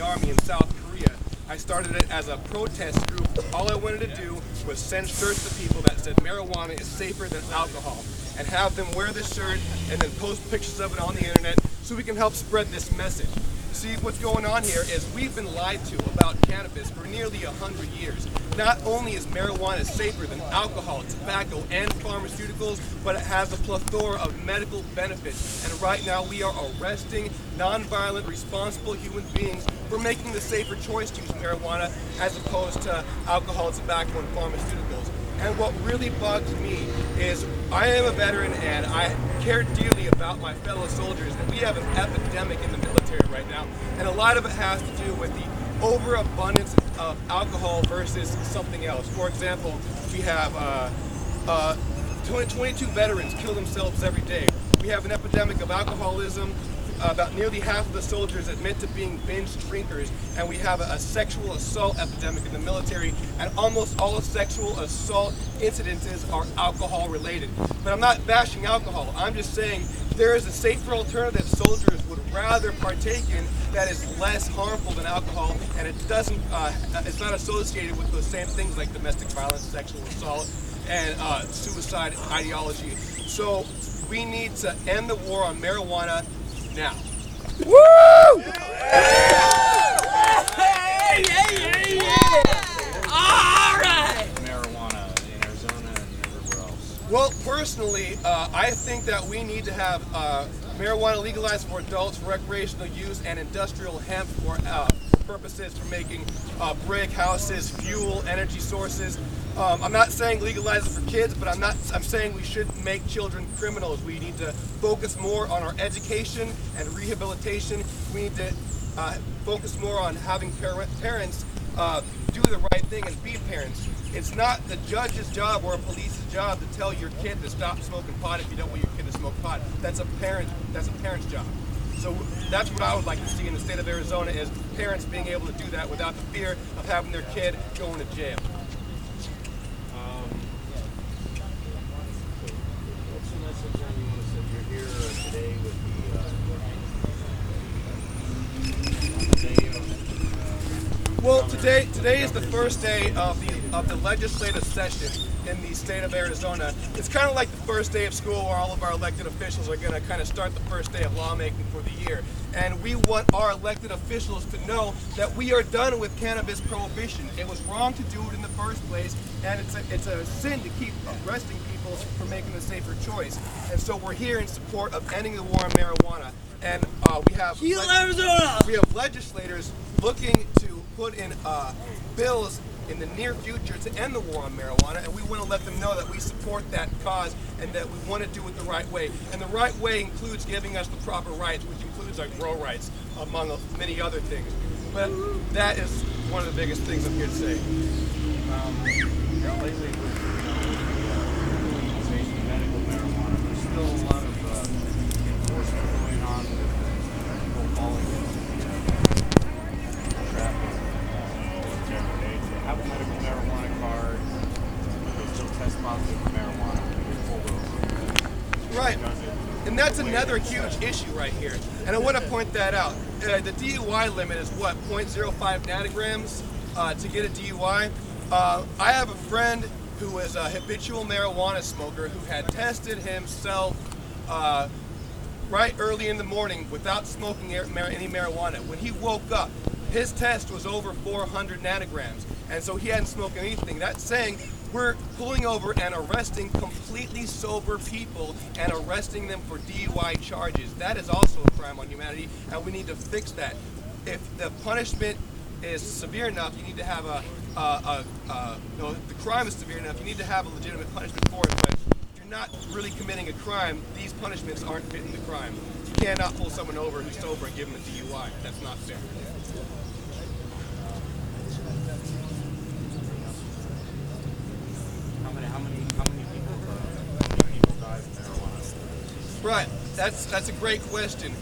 Army in South Korea. I started it as a protest group. All I wanted to do was send shirts to people that said marijuana is safer than alcohol, and have them wear this shirt and then post pictures of it on the internet so we can help spread this message. See, what's going on here is we've been lied to about cannabis for nearly 100 years. Not only is marijuana safer than alcohol, tobacco, and pharmaceuticals, but it has a plethora of medical benefits. And right now we are arresting nonviolent, responsible human beings for making the safer choice to use marijuana as opposed to alcohol, tobacco, and pharmaceuticals. And what really bugs me is I am a veteran and I care dearly about my fellow soldiers, and we have an epidemic in the military right now, and a lot of it has to do with the overabundance of alcohol versus something else. For example, we have 22 veterans kill themselves every day. We have an epidemic of alcoholism. About nearly half of the soldiers admit to being binge drinkers, and we have a sexual assault epidemic in the military, and almost all sexual assault incidences are alcohol related. But I'm not bashing alcohol, I'm just saying there is a safer alternative soldiers would rather partake in that is less harmful than alcohol, and it doesn't, it's not associated with those same things like domestic violence, sexual assault, and suicide ideology. So we need to end the war on marijuana now. Woo! All right. Marijuana in Arizona and everywhere else. Well, personally, I think that we need to have marijuana legalized for adults for recreational use and industrial hemp for purposes for making brick, houses, fuel, energy sources. I'm not saying legalize it for kids, but I'm saying we shouldn't make children criminals. We need to focus more on our education and rehabilitation. We need to focus more on having parents do the right thing and be parents. It's not the judge's job or a police's job to tell your kid to stop smoking pot if you don't want your kid to smoke pot. That's a parent's job. So that's what I would like to see in the state of Arizona, is parents being able to do that without the fear of having their kid going to jail. What's the message on you want to send? You're here today with Well, today is the first day of the legislative session in the state of Arizona. It's kind of like the first day of school where all of our elected officials are going to kind of start the first day of lawmaking for the year. And we want our elected officials to know that we are done with cannabis prohibition. It was wrong to do it in the first place, and it's a sin to keep arresting people for making a safer choice. And so we're here in support of ending the war on marijuana. And we have legislators looking to put in bills in the near future to end the war on marijuana, and we want to let them know that we support that cause and that we want to do it the right way. And the right way includes giving us the proper rights, which includes our grow rights, among many other things. But that is one of the biggest things I'm here to say. lately with legalization of medical marijuana, there's still a lot of enforcement going on with people falling into the trap of every day. They have a medical marijuana card, but they still test positive for marijuana when they get pulled over. Right. And that's another huge issue right here. And I want to point that out. The DUI limit is what, 0.05 nanograms to get a DUI? I have a friend who is a habitual marijuana smoker who had tested himself right early in the morning without smoking any marijuana. When he woke up, his test was over 400 nanograms. And so he hadn't smoked anything. That's saying we're pulling over and arresting completely sober people and arresting them for DUI charges. That is also a crime on humanity, and we need to fix that. If the punishment is severe enough, you need to have the crime is severe enough, you need to have a legitimate punishment for it, but if you're not really committing a crime, these punishments aren't fitting the crime. You cannot pull someone over who's sober and give them a DUI. That's not fair. Right, that's a great question.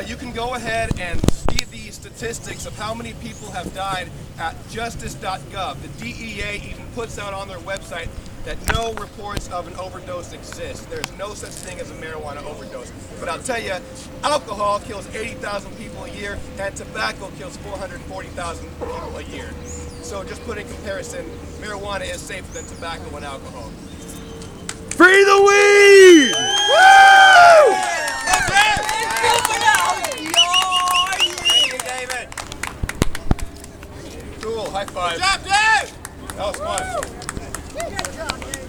You can go ahead and see the statistics of how many people have died at justice.gov. The DEA even puts out on their website that no reports of an overdose exist. There's no such thing as a marijuana overdose. But I'll tell you, alcohol kills 80,000 people a year, and tobacco kills 440,000 people a year. So just put in comparison, marijuana is safer than tobacco and alcohol. Free the weed! Woo! Thank you, David. Cool, high five. Good job, Dave! That was fun. Good job, Dave.